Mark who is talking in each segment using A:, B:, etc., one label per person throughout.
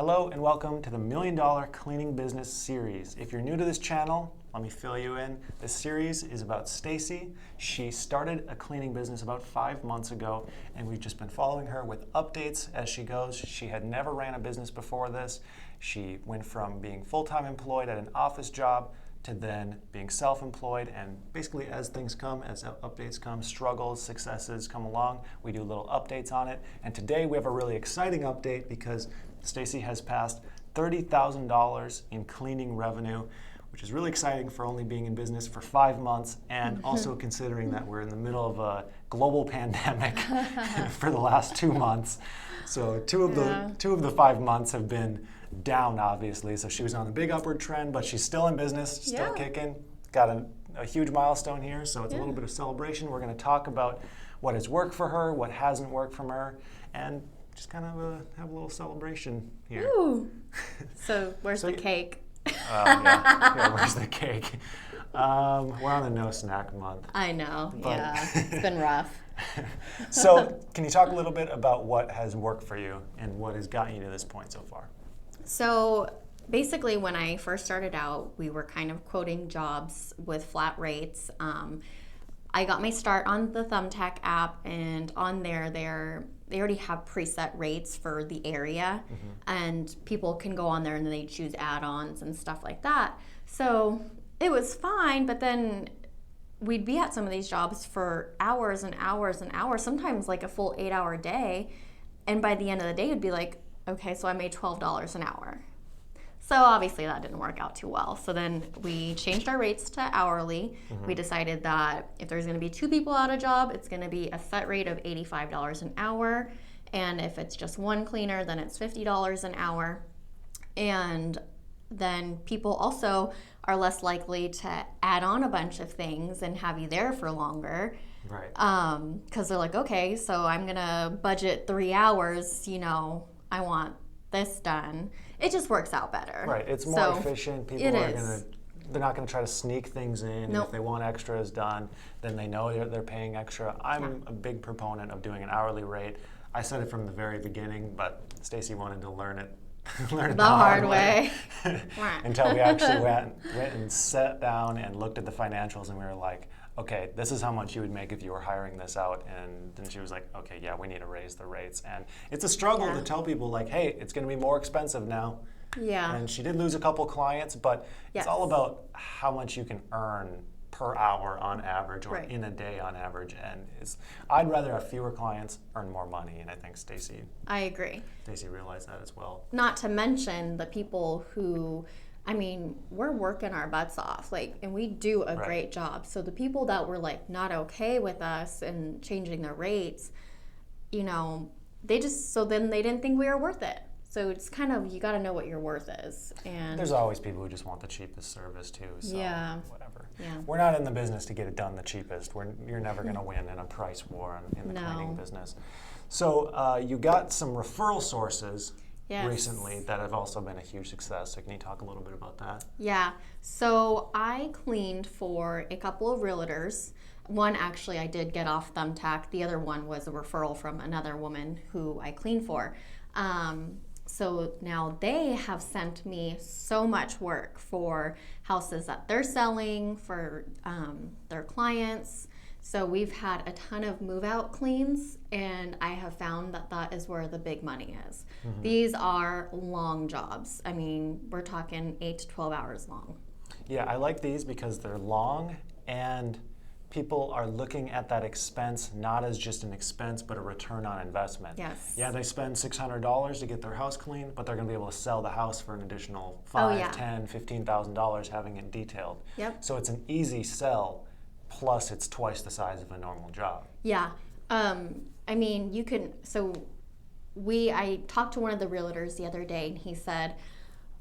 A: Hello and welcome to the $1 Million Cleaning Business Series. If you're new to this channel, let me fill you in. This series is about Stacey. She started a cleaning business about 5 months ago, and we've just been following her with updates as she goes. She had never ran a business before this. She went from being full-time employed at an office job to then being self-employed, and basically as things come, as updates come, struggles, successes come along, we do little updates on it. And today we have a really exciting update because Stacey has passed $30,000 in cleaning revenue, which is really exciting for only being in business for 5 months, and also considering that we're in the middle of a global pandemic for the last 2 months. So two of the 5 months have been down, obviously. So she was on a big upward trend, but she's still in business, still kicking. Got a huge milestone here, so it's a little bit of celebration. We're going to talk about what has worked for her, what hasn't worked for her, and just kind of have a little celebration here.
B: Ooh. So where's the cake?
A: Where's the cake? We're on the no snack month.
B: I know, it's been rough.
A: So can you talk a little bit about what has worked for you and what has gotten you to this point so far?
B: So basically when I first started out, we were kind of quoting jobs with flat rates. I got my start on the Thumbtack app, and on there they already have preset rates for the area, and people can go on there and they choose add-ons and stuff like that. So it was fine, but then we'd be at some of these jobs for hours and hours and hours, sometimes like a full 8-hour day, and by the end of the day it'd be like, okay, so I made $12 an hour. So obviously that didn't work out too well. So then we changed our rates to hourly. We decided that if there's gonna be 2 people at a job, it's gonna be a set rate of $85 an hour. And if it's just 1 cleaner, then it's $50 an hour. And then people also are less likely to add on a bunch of things and have you there for longer.
A: Right.
B: Because they're like, okay, so I'm gonna budget 3 hours, I want this done. It just works out better.
A: Right, it's more efficient. People they're not going to try to sneak things in. Nope. If they want extras done, then they know they're paying extra. I'm a big proponent of doing an hourly rate. I said it from the very beginning, but Stacey wanted to learn it the hard way. Until we actually went and sat down and looked at the financials, and we were like, okay, this is how much you would make if you were hiring this out. And then she was like, okay, yeah, we need to raise the rates. And it's a struggle to tell people like, hey, it's going to be more expensive now. Yeah. And she did lose a couple clients, but it's all about how much you can earn per hour on average, or in a day on average. And I'd rather have fewer clients, earn more money. And I think
B: I agree.
A: Stacey realized that as well.
B: Not to mention the people who, we're working our butts off, and we do a great job. So the people that were not okay with us and changing their rates, then they didn't think we were worth it. So it's kind of, you got to know what your worth is. And
A: there's always people who just want the cheapest service too. So whatever. Yeah. We're not in the business to get it done the cheapest. You're never going to win in a price war in the cleaning business. So you got some referral sources. Yes. Recently that have also been a huge success. So can you talk a little bit about that?
B: Yeah. So I cleaned for a couple of realtors. One actually I did get off Thumbtack. The other one was a referral from another woman who I cleaned for. So now they have sent me so much work for houses that they're selling, for their clients. So we've had a ton of move-out cleans, and I have found that is where the big money is. These are long jobs. We're talking 8 to 12 hours long.
A: Yeah, I like these because they're long, and people are looking at that expense not as just an expense, but a return on investment.
B: Yes.
A: Yeah, they spend $600 to get their house cleaned, but they're going to be able to sell the house for an additional $5,000, $10,000, $15,000 having it detailed. Yep. So it's an easy sell. Plus, it's twice the size of a normal job.
B: Yeah. You can, I talked to one of the realtors the other day, and he said,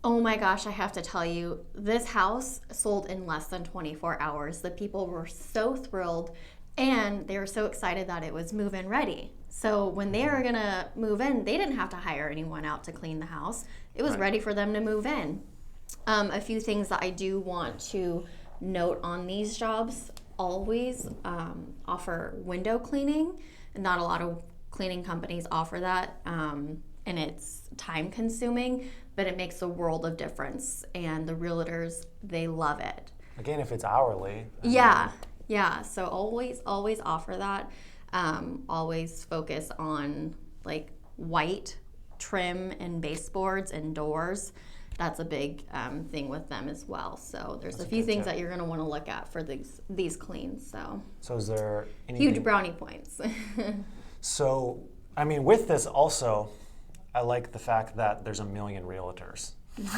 B: oh my gosh, I have to tell you, this house sold in less than 24 hours. The people were so thrilled, and they were so excited that it was move-in ready. So when they were going to move in, they didn't have to hire anyone out to clean the house. It was ready for them to move in. A few things that I do want to note on these jobs: always offer window cleaning. Not a lot of cleaning companies offer that. and it's time consuming, but it makes a world of difference. And the realtors, they love it.
A: Again, if it's hourly.
B: Yeah. So always offer that. Always focus on like white trim and baseboards and doors. That's a big thing with them as well. So there's a few things that you're going to want to look at for these cleans.
A: So is there
B: huge brownie points?
A: So, I mean, with this also, I like the fact that there's a million realtors.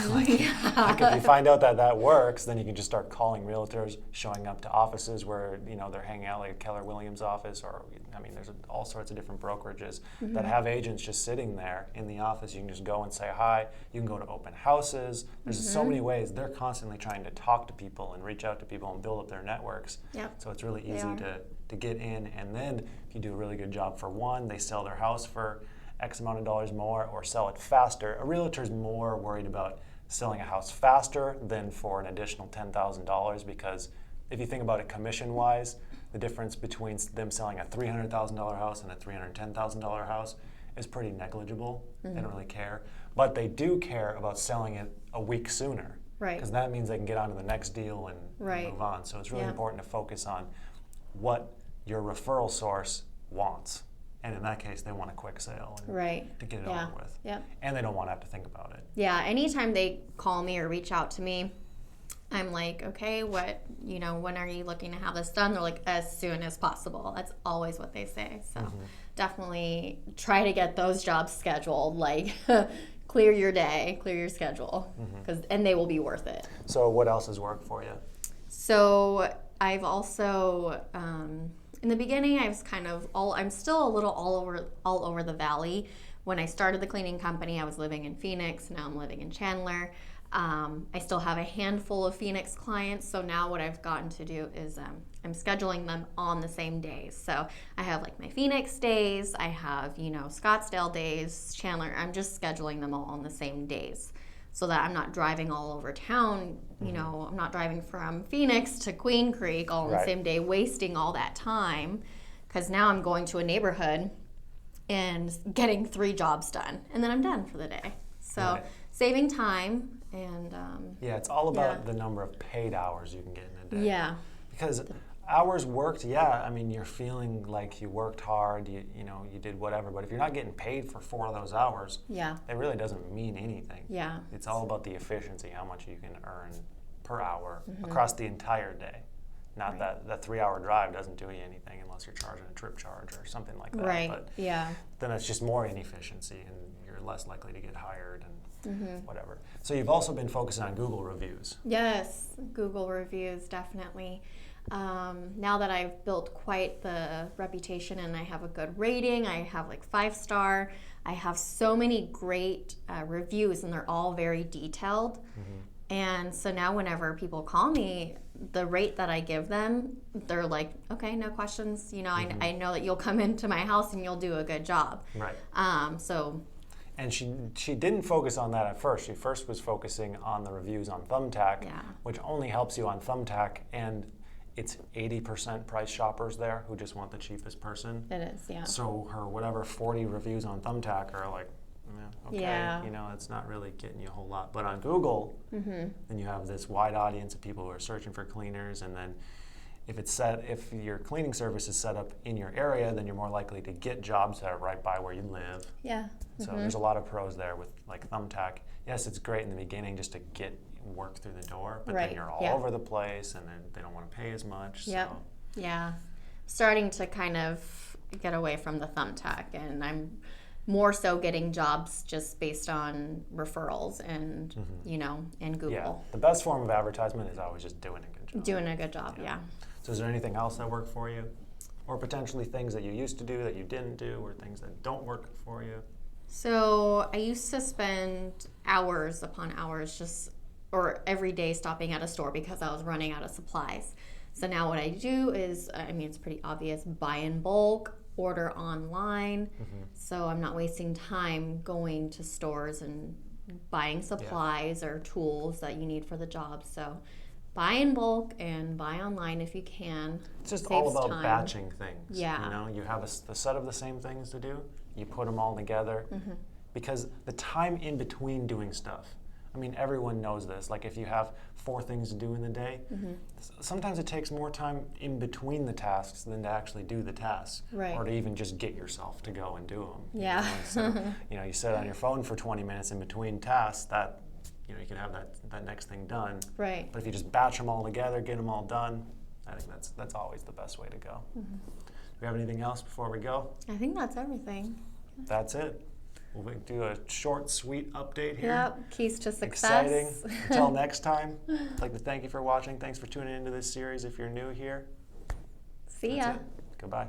A: Like if you find out that works, then you can just start calling realtors, showing up to offices where they're hanging out, like Keller Williams' office, or I mean, there's all sorts of different brokerages that have agents just sitting there in the office. You can just go and say hi. You can go to open houses. There's so many ways. They're constantly trying to talk to people and reach out to people and build up their networks.
B: Yep.
A: So it's really easy to get in, and then if you do a really good job for one, they sell their house for X amount of dollars more or sell it faster. A realtor's more worried about selling a house faster than for an additional $10,000, because if you think about it commission-wise, the difference between them selling a $300,000 house and a $310,000 house is pretty negligible. They don't really care. But they do care about selling it a week sooner.
B: Right.
A: Because that means they can get on to the next deal and move on. So it's really important to focus on what your referral source wants. And in that case, they want a quick sale and to get it over with.
B: Yep.
A: And they don't want to have to think about it.
B: Yeah, anytime they call me or reach out to me, I'm like, okay, when are you looking to have this done? They're like, as soon as possible. That's always what they say. So definitely try to get those jobs scheduled. Like, clear your day, clear your schedule, and they will be worth it.
A: So what else has worked for you?
B: So I've also, in the beginning, I was I'm still a little all over the valley. When I started the cleaning company, I was living in Phoenix. Now I'm living in Chandler. I still have a handful of Phoenix clients. So now what I've gotten to do is I'm scheduling them on the same days. So I have like my Phoenix days. I have, Scottsdale days, Chandler. I'm just scheduling them all on the same days, so that I'm not driving all over town. I'm not driving from Phoenix to Queen Creek all on the same day, wasting all that time, because now I'm going to a neighborhood and getting 3 jobs done, and then I'm done for the day. So saving time and
A: it's all about the number of paid hours you can get in a day.
B: Yeah.
A: Because hours worked, I mean, you're feeling like you worked hard, you did whatever, but if you're not getting paid for 4 of those hours, it really doesn't mean anything.
B: Yeah.
A: It's all about the efficiency, how much you can earn per hour across the entire day. Not that the 3-hour drive doesn't do you anything unless you're charging a trip charge or something like that.
B: Right.
A: But then it's just more inefficiency, and you're less likely to get hired and whatever. So you've also been focusing on Google reviews.
B: Yes, Google reviews, definitely. Now that I've built quite the reputation and I have a good rating, I have like 5-star, I have so many great reviews, and they're all very detailed. And so now whenever people call me, the rate that I give them, they're like, okay, no questions. I know that you'll come into my house and you'll do a good job.
A: Right.
B: And
A: she didn't focus on that at first. She first was focusing on the reviews on Thumbtack, which only helps you on Thumbtack, and it's 80% price shoppers there who just want the cheapest person.
B: It is, yeah.
A: So her 40 reviews on Thumbtack are like, it's not really getting you a whole lot. But on Google, then you have this wide audience of people who are searching for cleaners, and then if your cleaning service is set up in your area, then you're more likely to get jobs that are right by where you live.
B: Yeah.
A: So there's a lot of pros there with like Thumbtack. Yes, it's great in the beginning just to get work through the door, but then you're all over the place, and then they don't want to pay as much.
B: Yep.
A: So.
B: Yeah. Starting to kind of get away from the Thumbtack, and I'm more so getting jobs just based on referrals and and Google.
A: Yeah. The best form of advertisement is always just doing a good job.
B: Doing a good job, yeah.
A: So is there anything else that worked for you? Or potentially things that you used to do that you didn't do, or things that don't work for you?
B: So I used to spend hours upon hours or every day stopping at a store because I was running out of supplies. So now what I do is, it's pretty obvious, buy in bulk, order online. So I'm not wasting time going to stores and buying supplies or tools that you need for the job. So buy in bulk and buy online if you can.
A: It's just
B: Saves
A: all about
B: time.
A: batching things.
B: Yeah.
A: You have a set of the same things to do. You put them all together. because the time in between doing stuff, I mean, everyone knows this. Like if you have 4 things to do in the day, sometimes it takes more time in between the tasks than to actually do the tasks,
B: Right.
A: or to even just get yourself to go and do them.
B: Yeah.
A: You sit on your phone for 20 minutes in between tasks. That you can have that next thing done.
B: Right.
A: But if you just batch them all together, get them all done, I think that's always the best way to go. Do we have anything else before we go?
B: I think that's everything.
A: That's it. We'll do a short, sweet update here.
B: Yep, keys to success.
A: Exciting. Until next time, I'd like to thank you for watching. Thanks for tuning into this series if you're new here.
B: See
A: That's
B: ya.
A: it. Goodbye.